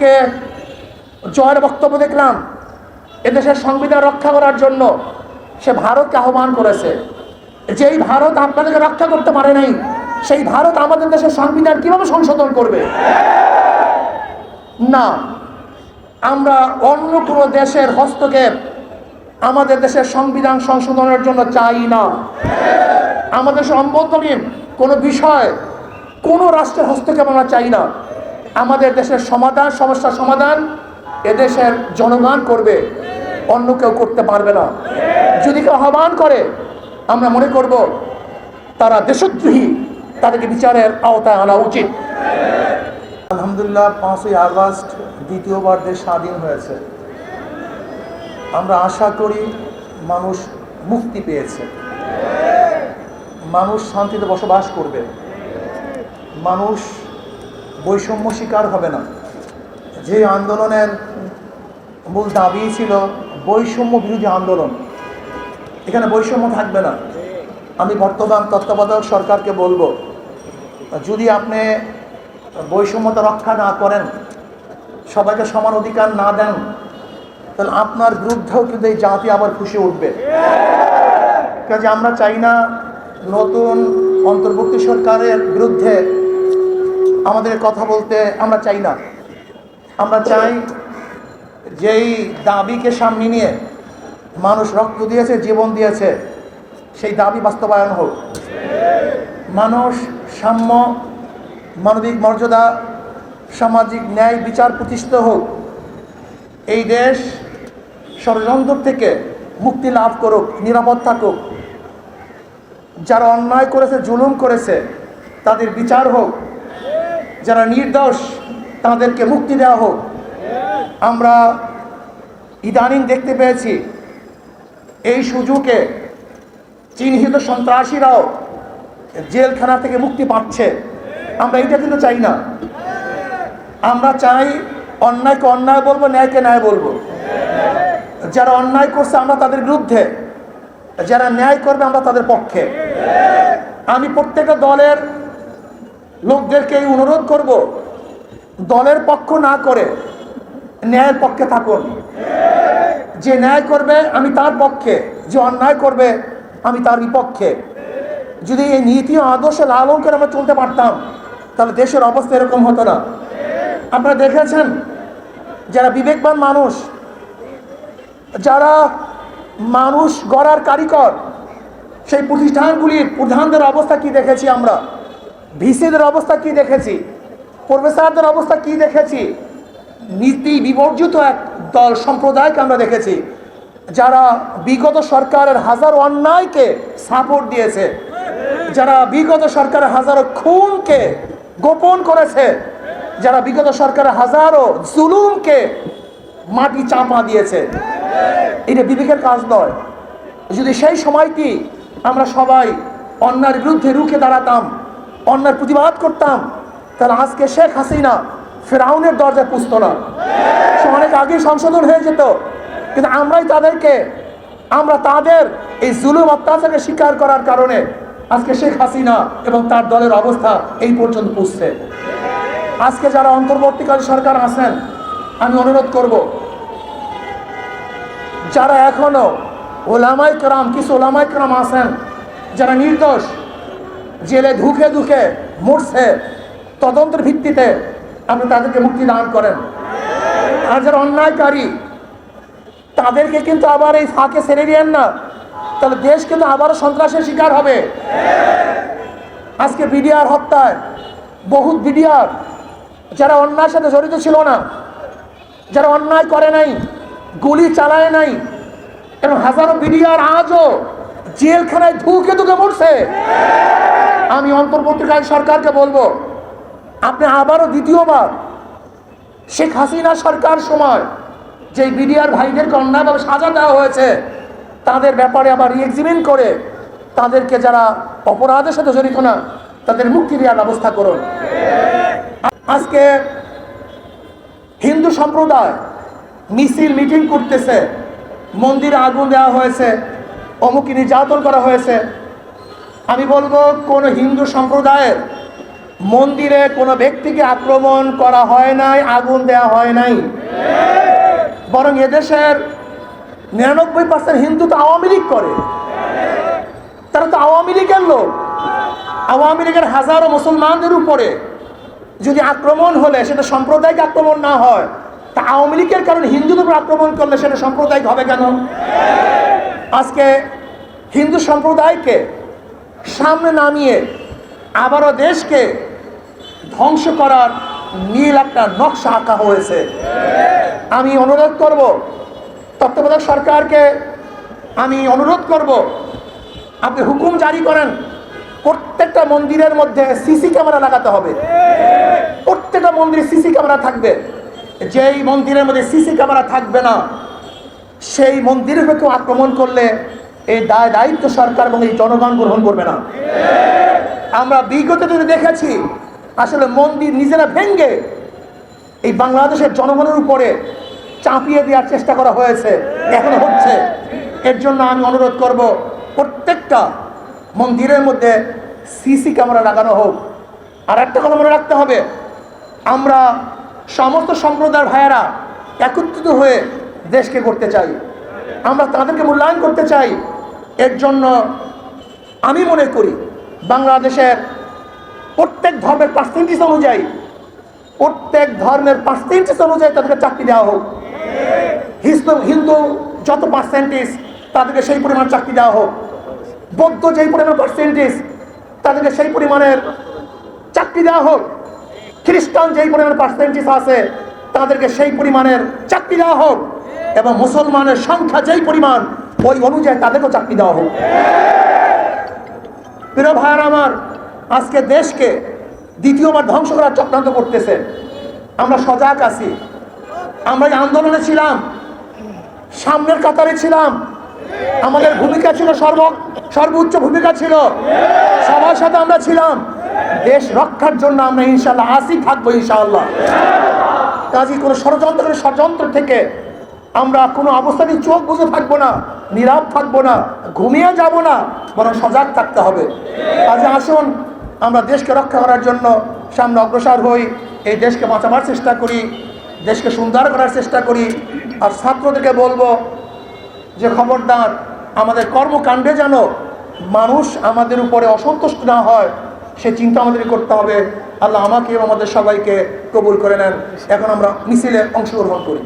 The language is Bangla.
আজকে জয়ের বক্তব্য দেখলাম, এদেশের সংবিধান রক্ষা করার জন্য সে ভারতকে আহ্বান করেছে। যেই ভারত আপনাদেরকে রক্ষা করতে পারে নাই, সেই ভারত আমাদের দেশের সংবিধান কিভাবে সংশোধন করবে? না, আমরা অন্য কোনো দেশের হস্তক্ষেপ আমাদের দেশের সংবিধান সংশোধনের জন্য চাই না। আমাদের অভ্যন্তরীণ কোনো বিষয় কোনো রাষ্ট্রের হস্তক্ষেপ আমরা চাই না। আমাদের দেশের সমাধান, সমস্যার সমাধান এদেশের জনগণ করবে, অন্য কেউ করতে পারবে না। যদি কেউ আহ্বান করে, আমরা মনে করব তারা দেশদ্রোহী, তাদেরকে বিচারের আওতায় আনা উচিত। আলহামদুলিল্লাহ, 5ই আগস্ট দ্বিতীয়বার দেশ স্বাধীন হয়েছে। আমরা আশা করি মানুষ মুক্তি পেয়েছে, মানুষ শান্তিতে বসবাস করবে, মানুষ বৈষম্য শিকার হবে না। যে আন্দোলনের মূল দাবি ছিল বৈষম্য বিরোধী আন্দোলন, এখানে বৈষম্য থাকবে না। আমি বর্তমান তত্ত্বাবধায়ক সরকারকে বলবো, যদি আপনি বৈষম্যতা রক্ষা না করেন, সবাইকে সমান অধিকার না দেন, তাহলে আপনার বিরুদ্ধেও কিন্তু এই জাতি আবার খুশি উঠবে। কাজে আমরা চাই না নতুন অন্তর্বর্তী সরকারের বিরুদ্ধে আমাদের কথা বলতে আমরা চাই না। আমরা চাই যেই দাবিকে সামনে নিয়ে মানুষ রক্ত দিয়েছে, জীবন দিয়েছে, সেই দাবি বাস্তবায়ন হোক। মানুষ সাম্য, মানবিক মর্যাদা, সামাজিক ন্যায় বিচার প্রতিষ্ঠিত হোক। এই দেশ ষড়যন্ত্র থেকে মুক্তি লাভ করুক, নিরাপদ থাকুক। যারা অন্যায় করেছে, জুলুম করেছে, তাদের বিচার হোক। যারা নির্দোষ, তাদেরকে মুক্তি দেওয়া হোক। আমরা ইদানিং দেখতে পেয়েছি এই সুযোগে চিহ্নিত সন্ত্রাসীরাও জেলখানা থেকে মুক্তি পাচ্ছে। আমরা এটা কিন্তু চাই না। আমরা চাই অন্যায়কে অন্যায় বলবো, ন্যায়কে ন্যায় বলবো। যারা অন্যায় করছে আমরা তাদের বিরুদ্ধে, যারা ন্যায় করবে আমরা তাদের পক্ষে। আমি প্রত্যেকটা দলের লোকদেরকে এই অনুরোধ করব, দলের পক্ষ না করে ন্যায়ের পক্ষে থাকুন। যে ন্যায় করবে আমি তার পক্ষে, যে অন্যায় করবে আমি তার বিপক্ষে। যদি এই নীতি ও আদর্শ লালন করে আমরা চলতে পারতাম, তাহলে দেশের অবস্থা এরকম হতো না। আপনারা দেখেছেন, যারা বিবেকবান মানুষ, যারা মানুষ গড়ার কারিগর, সেই প্রতিষ্ঠানগুলির প্রধানদের অবস্থা কি দেখেছি আমরা, ভিসিদের অবস্থা কি দেখেছি, প্রফেসরদের অবস্থা কি দেখেছি। নীতি বিবর্জিত এক দল সম্প্রদায়কে আমরা দেখেছি, যারা বিগত সরকারের হাজারো অন্যায়কে সাপোর্ট দিয়েছে, যারা বিগত সরকারের হাজারো খুনকে গোপন করেছে, যারা বিগত সরকারের হাজারো জুলুমকে মাটি চাপা দিয়েছে। এটা বিবেকের কাজ নয়। যদি সেই সময়টি আমরা সবাই অন্যায়ের বিরুদ্ধে রুখে দাঁড়াতাম, অন্যায়ের প্রতিবাদ করতাম, তাহলে আজকে শেখ হাসিনা ফেরাউনের দরজায় পুষত না, সে অনেক আগে সংশোধন হয়ে যেত। কিন্তু আমরা তাদের এই জুলুম অত্যাচারকে স্বীকার করার কারণে আজকে শেখ হাসিনা এবং তার দলের অবস্থা এই পর্যন্ত পুষছে। আজকে যারা অন্তর্বর্তীকালীন সরকার আছেন, আমি অনুরোধ করব, যারা এখনো ওলামায়ে কেরাম, কিছু ওলামায়ে কেরাম আছেন যারা নির্দোষ, জেলে ধুকে ধুকে মরছে, তদন্তের ভিত্তিতে আপনি তাদেরকে মুক্তি দান করেন। আর যারা অন্যায়কারী, তাদেরকে কিন্তু আবার এই ফাঁকে ছেড়ে দিয়েন না, তাহলে দেশ কিন্তু আবারও সন্ত্রাসের শিকার হবে। আজকে বিডিআর হত্যায় বহুত বিডিআর যারা অন্যায়ের সাথে জড়িত ছিল না, যারা অন্যায় করে নাই, গুলি চালায় নাই, এবং হাজারো বিডিআর আজও জেলখানায় ধুকে ধুকে মরছে। আমি অন্তর্বর্তীকালীন সরকারকে বলবো, আপনি আবারও দ্বিতীয়বার শেখ হাসিনা সরকার সময় যে বিডিআর ভাইদেরকে অন্যায়ভাবে সাজা দেওয়া হয়েছে, তাদের ব্যাপারে আবার রিএক্সামিন করে তাদেরকে, যারা অপরাধের সাথে জড়িত না, তাদের মুক্তি দেওয়ার ব্যবস্থা করুন। আজকে হিন্দু সম্প্রদায় মিছিল মিটিং করতেছে, মন্দিরে আগুন দেওয়া হয়েছে, অমুকি নির্যাতন করা হয়েছে। আমি বলবো, কোন হিন্দু সম্প্রদায়ের মন্দিরে কোনো ব্যক্তিকে আক্রমণ করা হয় নাই, আগুন দেওয়া হয় নাই। বরং এদেশের 99% হিন্দু তো আওয়ামী লীগ করে। তারা তো আওয়ামী লীগের লোক। আওয়ামী লীগের হাজারো মুসলমানদের উপরে যদি আক্রমণ হলে সেটা সাম্প্রদায়িক আক্রমণ না হয়, তা আওয়ামী লীগের কারণে হিন্দুদের উপর আক্রমণ করলে সেটা সাম্প্রদায়িক হবে কেন? আজকে হিন্দু সম্প্রদায়কে সামনে নামিয়ে আবারও দেশকে ধ্বংস করার নীল একটা নকশা আঁকা হয়েছে। আমি অনুরোধ করব, তত্ত্বাবধায়ক সরকারকে আমি অনুরোধ করব, আপনি হুকুম জারি করেন প্রত্যেকটা মন্দিরের মধ্যে সিসি ক্যামেরা লাগাতে হবে। প্রত্যেকটা মন্দিরে সিসি ক্যামেরা থাকবে। যেই মন্দিরের মধ্যে সিসি ক্যামেরা থাকবে না, সেই মন্দিরের উপর কেউ আক্রমণ করলে এই দায়িত্ব সরকার এবং এই জনগণ গ্রহণ করবে না। আমরা বিগত দিনে দেখেছি আসলে মন্দির নিজেরা ভেঙ্গে এই বাংলাদেশের জনগণের উপরে চাপিয়ে দেওয়ার চেষ্টা করা হয়েছে, এখনো হচ্ছে। এর জন্য আমি অনুরোধ করব প্রত্যেকটা মন্দিরের মধ্যে সিসি ক্যামেরা লাগানো হোক। আর একটা কথা মনে রাখতে হবে, আমরা সমস্ত সম্প্রদায়ের ভাইয়েরা একত্রিত হয়ে দেশকে করতে চাই, আমরা তাদেরকে মূল্যায়ন করতে চাই। এর জন্য আমি মনে করি বাংলাদেশের প্রত্যেক ধর্মের পার্সেন্টেজ অনুযায়ী তাদেরকে চাকরি দেওয়া হোক। হিন্দু যত পার্সেন্টেজ তাদেরকে সেই পরিমাণ চাকরি দেওয়া হোক। বৌদ্ধ যেই পরিমাণ পার্সেন্টেজ তাদেরকে সেই পরিমাণের চাকরি দেওয়া হোক। খ্রিস্টান যেই পরিমাণ পার্সেন্টেজ আছে তাদেরকে সেই পরিমাণের চাকরি দেওয়া হোক। এবং মুসলমানের সংখ্যা যেই পরিমাণ ওই অনুযায়ী তাদেরকেও চাকরি দেওয়া হোক। প্রিয় ভাইয়েরা আমার, আজকে দেশকে দ্বিতীয়বার ধ্বংস করার চক্রান্ত করতেছে। আমরা সজাগ আছি, আমরা এই আন্দোলনে ছিলাম, সামনের কাতারে ছিলাম, আমাদের ভূমিকা ছিল সর্বোচ্চ ভূমিকা ছিল, সবার সাথে আমরা ছিলাম। দেশ রক্ষার জন্য আমরা ইনশাআল্লাহ আসি, থাকবো ইনশাআল্লাহ। কাজী কোনো ষড়যন্ত্র থেকে আমরা কোনো অবস্থাতেই চোখ বুজে থাকবো না, নীরব থাকবো না, ঘুমিয়ে যাব না, বরং সজাগ থাকতে হবে। কাজে আসুন আমরা দেশকে রক্ষা করার জন্য সামনে অগ্রসর হই, এই দেশকে বাঁচাবার চেষ্টা করি, দেশকে সুন্দর করার চেষ্টা করি। আর ছাত্রদেরকে বলবো যে খবরদার আমাদের কর্মকাণ্ডে যেন মানুষ আমাদের উপরে অসন্তুষ্ট না হয়, সে চিন্তা আমাদের করতে হবে। আল্লাহ আমাকে এবং আমাদের সবাইকে কবুল করে নেন। এখন আমরা মিছিলে অংশগ্রহণ করি।